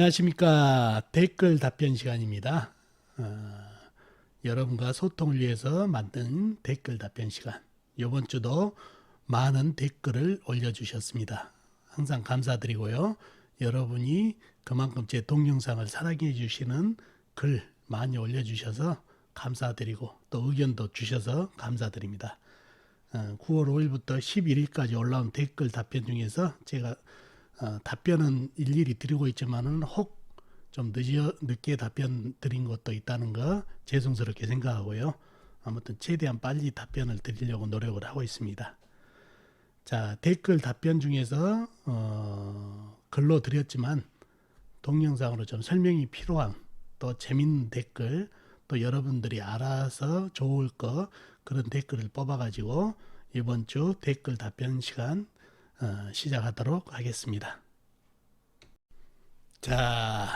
안녕하십니까. 댓글 답변 시간입니다. 여러분과 소통을 위해서 만든 댓글 답변 시간. 이번 주도 많은 댓글을 올려주셨습니다. 항상 감사드리고요. 여러분이 그만큼 제 동영상을 사랑해 주시는 글 많이 올려주셔서 감사드리고 또 의견도 주셔서 감사드립니다. 9월 5일부터 11일까지 올라온 댓글 답변 중에서 제가 답변은 일일이 드리고 있지만은 혹 좀 늦게 답변 드린 것도 있다는 거 죄송스럽게 생각하고요. 아무튼 최대한 빨리 답변을 드리려고 노력을 하고 있습니다. 자, 댓글 답변 중에서 글로 드렸지만 동영상으로 좀 설명이 필요한 또 재밌는 댓글 또 여러분들이 알아서 좋을 거 그런 댓글을 뽑아가지고 이번 주 댓글 답변 시간 시작하도록 하겠습니다. 자,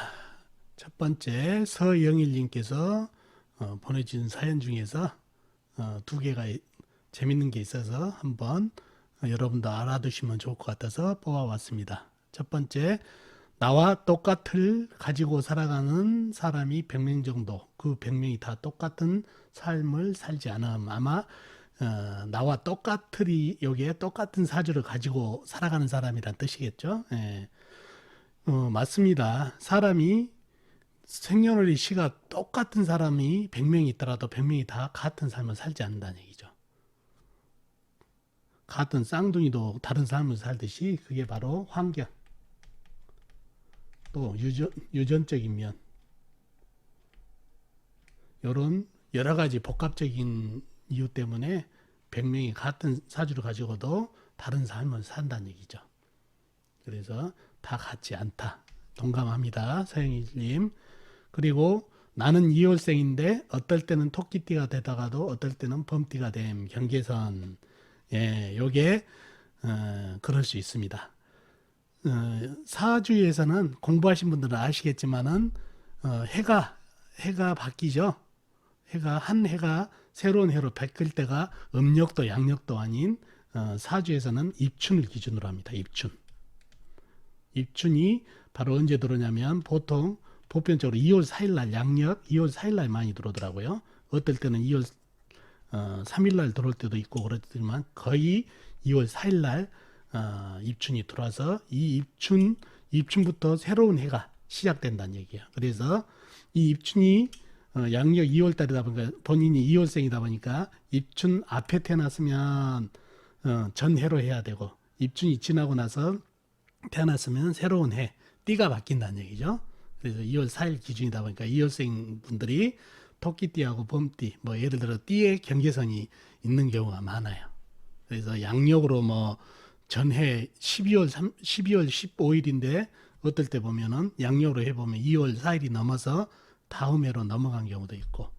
첫 번째 서영일님께서 보내주신 사연 중에서 두 개가 재밌는 게 있어서 한번 여러분도 알아두시면 좋을 것 같아서 뽑아왔습니다. 첫 번째, 나와 똑같을 가지고 살아가는 사람이 100명 정도, 그 100명이 다 똑같은 삶을 살지 않음. 아마 나와 똑같으리 여기에 똑같은 사주를 가지고 살아가는 사람이란 뜻이겠죠. 예. 맞습니다. 사람이 생년월일 시가 똑같은 사람이 100명이 있더라도 100명이 다 같은 삶을 살지 않는다는 얘기죠. 같은 쌍둥이도 다른 삶을 살듯이 그게 바로 환경, 또 유전적인 면, 이런 여러 가지 복합적인 이유 때문에 100명이 같은 사주를 가지고도 다른 삶을 산다는 얘기죠. 그래서 다 같지 않다. 동감합니다. 서영일님. 그리고 나는 2월생인데 어떨 때는 토끼띠가 되다가도 어떨 때는 범띠가 됨. 경계선. 예, 요게 그럴 수 있습니다. 사주에서는 공부하신 분들은 아시겠지만은 해가 바뀌죠. 한 해가 새로운 해로 바뀔 때가 음력도 양력도 아닌 사주에서는 입춘을 기준으로 합니다. 입춘이 바로 언제 들어오냐면 보통 보편적으로 2월 4일 날 양력 2월 4일 날 많이 들어오더라고요. 어떨 때는 2월 3일 날 들어올 때도 있고 그렇지만 거의 2월 4일 날 입춘이 들어와서 이 입춘부터 새로운 해가 시작된다는 얘기예요. 그래서 이 입춘이 양력 2월 달이다 보니까 본인이 2월생이다 보니까 입춘 앞에 태어났으면 전해로 해야 되고 입춘이 지나고 나서 태어났으면 새로운 해 띠가 바뀐다는 얘기죠. 그래서 2월 4일 기준이다 보니까 2월생 분들이 토끼띠하고 범띠 뭐 예를 들어 띠의 경계선이 있는 경우가 많아요. 그래서 양력으로 뭐 전해 12월 15일인데 어떨 때 보면은 양력으로 해보면 2월 4일이 넘어서 다음 해로 넘어간 경우도 있고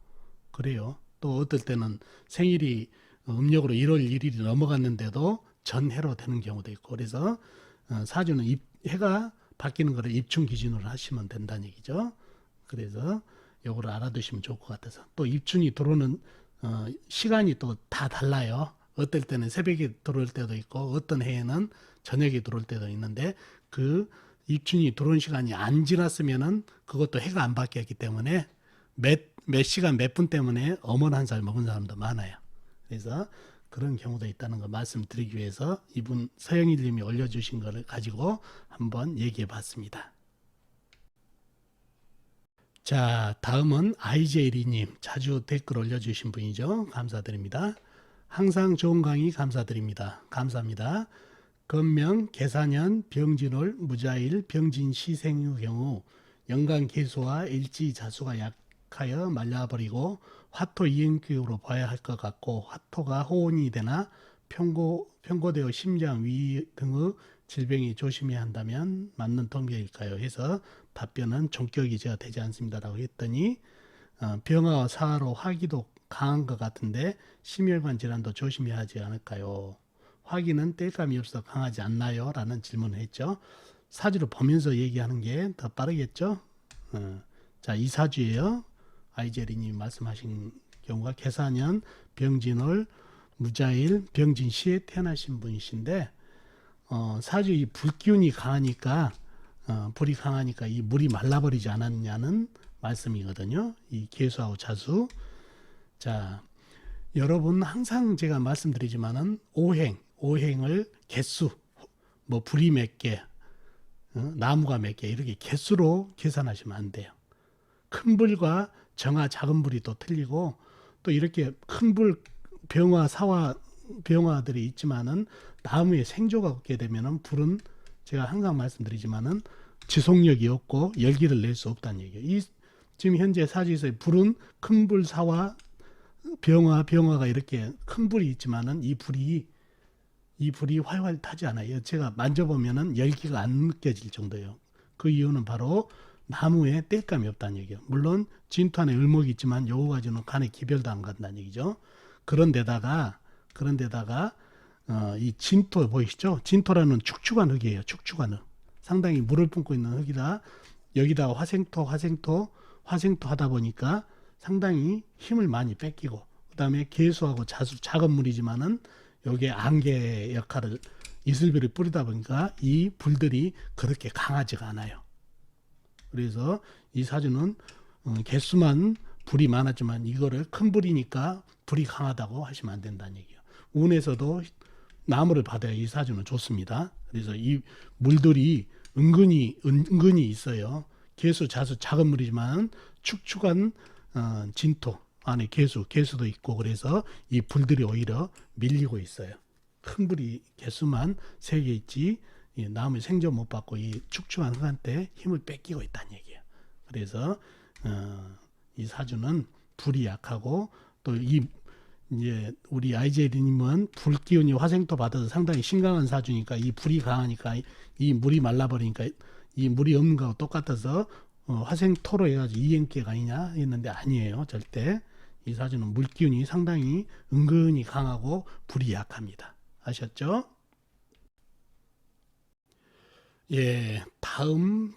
그래요. 또 어떨 때는 생일이 음력으로 1월 1일이 넘어갔는데도 전해로 되는 경우도 있고 그래서 사주는 해가 바뀌는 거를 입춘 기준으로 하시면 된다는 얘기죠. 그래서 요거를 알아두시면 좋을 것 같아서 또 입춘이 들어오는 시간이 또 다 달라요. 어떨 때는 새벽에 들어올 때도 있고 어떤 해에는 저녁에 들어올 때도 있는데 그 입춘이 들어온 시간이 안 지났으면은 그것도 해가 안 바뀌었기 때문에 몇 시간 몇 분 때문에 어머니 한 살 먹은 사람도 많아요. 그래서 그런 경우도 있다는 거 말씀드리기 위해서 이분 서영일 님이 올려주신 거를 가지고 한번 얘기해 봤습니다. 자, 다음은 IJ리님 자주 댓글 올려주신 분이죠. 감사드립니다. 항상 좋은 강의 감사드립니다. 감사합니다. 건명, 계사년, 병진월, 무자일, 병진시생의 경우 연간계수와 일지자수가 약하여 말려버리고 화토 이행교육으로 봐야 할 것 같고 화토가 호온이 되나 편고되어 심장, 위 등의 질병이 조심해야 한다면 맞는 통계일까요? 해서 답변은 종격이 제가 되지 않습니다라고 했더니 병화와 사화로 화기도 강한 것 같은데 심혈관 질환도 조심해야 하지 않을까요? 화기는 땔감이 없어 강하지 않나요? 라는 질문을 했죠. 사주를 보면서 얘기하는 게 더 빠르겠죠. 자, 이 사주예요. 아이제리님이 말씀하신 경우가 계사년, 병진월, 무자일, 병진시에 태어나신 분이신데 사주 이 불기운이 강하니까 불이 강하니까 이 물이 말라버리지 않았냐는 말씀이거든요. 이 계수하고 자수. 자, 여러분 항상 제가 말씀드리지만은 오행을 개수, 뭐 불이 몇 개, 나무가 몇 개 이렇게 개수로 계산하시면 안 돼요. 큰 불과 정화, 작은 불이 또 틀리고 또 이렇게 큰 불, 병화, 사화, 병화들이 있지만은 나무에 생조가 없게 되면은 불은 제가 항상 말씀드리지만은 지속력이 없고 열기를 낼 수 없다는 얘기예요. 이 지금 현재 사주에서의 불은 큰 불, 사화, 병화가 이렇게 큰 불이 있지만은 이 불이 활활 타지 않아요. 제가 만져보면은 열기가 안 느껴질 정도예요. 그 이유는 바로 나무에 땔감이 없다는 얘기예요. 물론 진토 안에 을목이 있지만 요거 가지고는 간에 기별도 안 간다는 얘기죠. 그런데다가 이 진토 보이시죠? 진토라는 축축한 흙이에요. 축축한 흙. 상당히 물을 뿜고 있는 흙이다. 여기다가 화생토 하다 보니까 상당히 힘을 많이 뺏기고 그다음에 계수하고 자수 작은 물이지만은 여기에 안개 역할을 이슬비를 뿌리다 보니까 이 불들이 그렇게 강하지가 않아요. 그래서 이 사주는 개수만 불이 많았지만 이거를 큰 불이니까 불이 강하다고 하시면 안 된다는 얘기예요. 운에서도 나무를 받아야 이 사주는 좋습니다. 그래서 이 물들이 은근히 있어요. 개수, 자수 작은 물이지만 축축한 진토 안에 개수도 있고 그래서 이 불들이 오히려 밀리고 있어요. 큰 불이 개수만 3개 있지 나무에 생존 못 받고 이 축축한 흙한테 힘을 뺏기고 있다는 얘기예요. 그래서 이 사주는 불이 약하고 또 이제 우리 IJD님은 불 기운이 화생토 받아서 상당히 심각한 사주니까 이 불이 강하니까 이 물이 말라버리니까 이 물이 없는 거하고 똑같아서 화생토로 해가지고 이행기가 아니냐 했는데 아니에요. 절대 이 사주는 물 기운이 상당히 은근히 강하고 불이 약합니다. 아셨죠? 예, 다음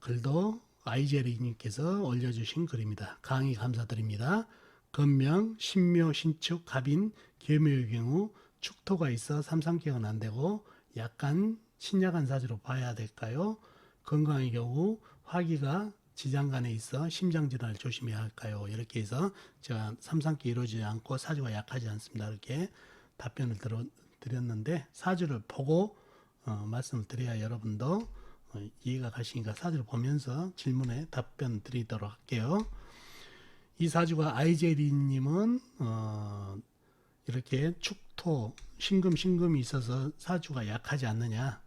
글도 IJD님께서 올려주신 글입니다. 강의 감사드립니다. 건명, 신묘, 신축, 갑인, 계묘의 경우 축토가 있어 삼상격은 안 되고 약간 신약한 사주로 봐야 될까요? 건강의 경우 화기가 지장간에 있어 심장질환을 조심해야 할까요? 이렇게 해서 제가 삼상격 이루어지지 않고 사주가 약하지 않습니다. 이렇게 답변을 드렸는데 사주를 보고 말씀을 드려야 여러분도 이해가 가시니까 사주를 보면서 질문에 답변 드리도록 할게요. 이 사주가 IJD님은 이렇게 축토, 신금이 있어서 사주가 약하지 않느냐.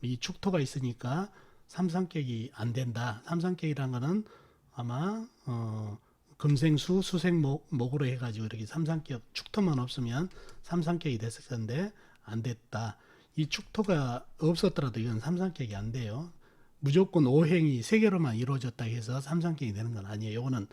이 축토가 있으니까 삼상격이 안 된다. 삼상격이란 거는 아마 금생수, 수생목으로 해가지고 이렇게 삼상격 축토만 없으면 삼상격이 됐을 건데 안 됐다. 이 축토가 없었더라도 이건 삼상격이 안 돼요. 무조건 오행이 3개로만 이루어졌다 해서 삼상격이 되는 건 아니에요. 이거는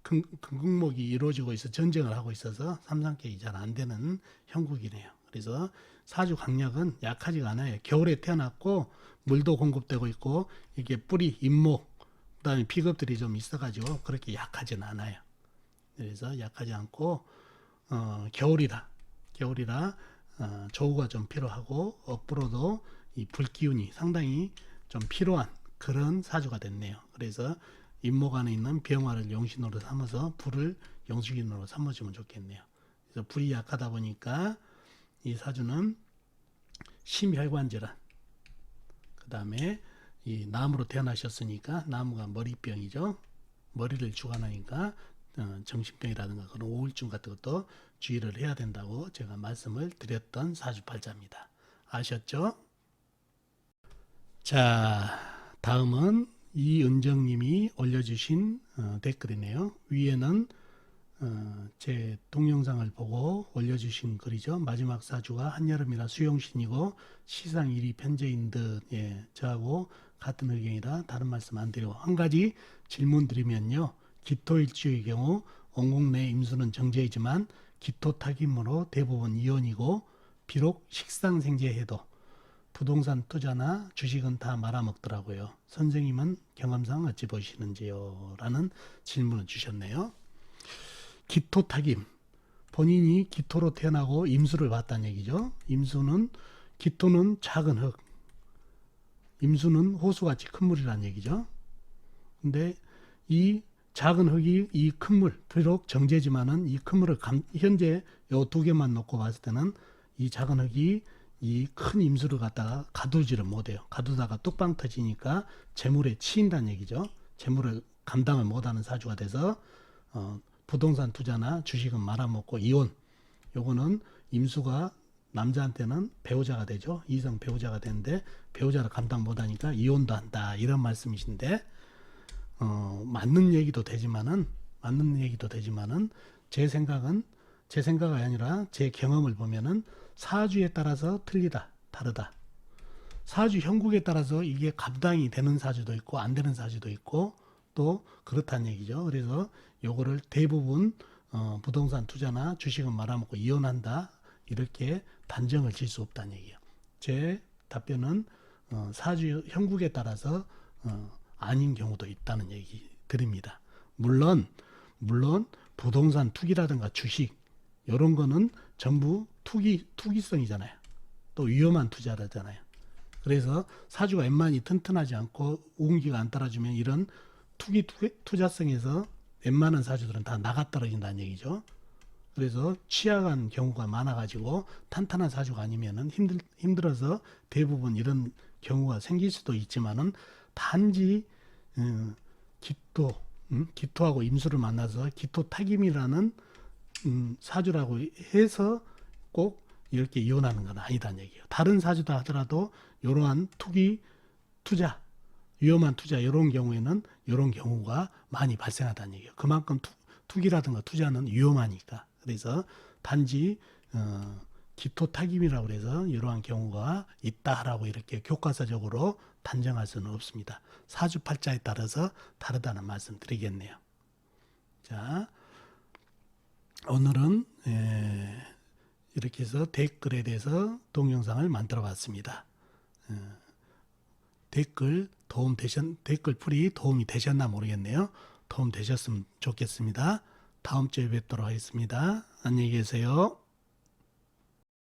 금국목이 이루어지고 있어 전쟁을 하고 있어서 삼상격이 잘 안 되는 형국이네요. 그래서 사주 강약은 약하지가 않아요. 겨울에 태어났고 물도 공급되고 있고 이게 뿌리, 잎목, 그다음에 비급들이 좀 있어가지고 그렇게 약하지는 않아요. 그래서 약하지 않고 겨울이라 조우가 좀 필요하고 업으로도 이 불기운이 상당히 좀 필요한 그런 사주가 됐네요. 그래서 잎목 안에 있는 병화를 용신으로 삼아서 불을 용수기운으로 삼아주면 좋겠네요. 그래서 불이 약하다 보니까 이 사주는 심혈관질환, 그 다음에 이 나무로 태어나셨으니까 나무가 머리병이죠. 머리를 주관하니까 정신병이라든가 그런 우울증 같은 것도 주의를 해야 된다고 제가 말씀을 드렸던 사주팔자입니다. 아셨죠? 자, 다음은 이은정님이 올려주신 댓글이네요. 위에는 제 동영상을 보고 올려주신 글이죠. 마지막 사주가 한여름이라 수용신이고 시상 일이 편제인 듯. 예, 저하고 같은 의견이라 다른 말씀 안 드리고 한 가지 질문 드리면요. 기토일주의 경우 원국 내 임수는 정제이지만 기토탁임으로 대부분 이혼이고 비록 식상생제해도 부동산 투자나 주식은 다 말아먹더라고요. 선생님은 경험상 어찌 보시는지요? 라는 질문을 주셨네요. 기토탁임, 본인이 기토로 태어나고 임수를 봤다는 얘기죠. 임수는 기토는 작은 흙, 임수는 호수같이 큰 물이란 얘기죠. 근데 이 작은 흙이 이 큰 물, 비록 정제지만은 이 큰 물을 현재 요 두 개만 놓고 봤을 때는 이 작은 흙이 이 큰 임수를 갖다가 가두지를 못해요. 가두다가 뚝방 터지니까 재물에 치인다는 얘기죠. 재물을 감당을 못하는 사주가 돼서 부동산 투자나 주식은 말아먹고 이혼. 요거는 임수가 남자한테는 배우자가 되죠. 이성 배우자가 되는데 배우자를 감당 못하니까 이혼도 한다. 이런 말씀이신데 맞는 얘기도 되지만은 제 생각이 아니라 제 경험을 보면은 사주에 따라서 다르다. 사주 형국에 따라서 이게 감당이 되는 사주도 있고 안 되는 사주도 있고 또 그렇다는 얘기죠. 그래서 요거를 대부분 부동산 투자나 주식은 말아먹고 이혼한다. 이렇게 단정을 질 수 없다는 얘기예요. 제 답변은 사주 형국에 따라서 아닌 경우도 있다는 얘기 드립니다. 물론 부동산 투기라든가 주식 이런 거는 전부 투기성이잖아요. 또 위험한 투자라잖아요. 그래서 사주가 웬만히 튼튼하지 않고 운기가 안 따라주면 이런 투자성에서 웬만한 사주들은 다 나가 떨어진다는 얘기죠. 그래서 취약한 경우가 많아가지고 탄탄한 사주가 아니면은 힘들어서 대부분 이런 경우가 생길 수도 있지만은 단지 기토하고 임수를 만나서 기토탁임이라는 사주라고 해서 꼭 이렇게 이혼하는 건 아니다는 얘기예요. 다른 사주다 하더라도 이러한 투자, 위험한 투자 이런 경우에는 이런 경우가 많이 발생하다는 얘기예요. 그만큼 투기라든가 투자는 위험하니까. 그래서 단지 기토탁임이라고 해서 이러한 경우가 있다라고 이렇게 교과서적으로 단정할 수는 없습니다. 사주팔자에 따라서 다르다는 말씀 드리겠네요. 자, 오늘은 이렇게 해서 댓글에 대해서 동영상을 만들어 봤습니다. 댓글 풀이 도움이 되셨나 모르겠네요. 도움 되셨으면 좋겠습니다. 다음 주에 뵙도록 하겠습니다. 안녕히 계세요.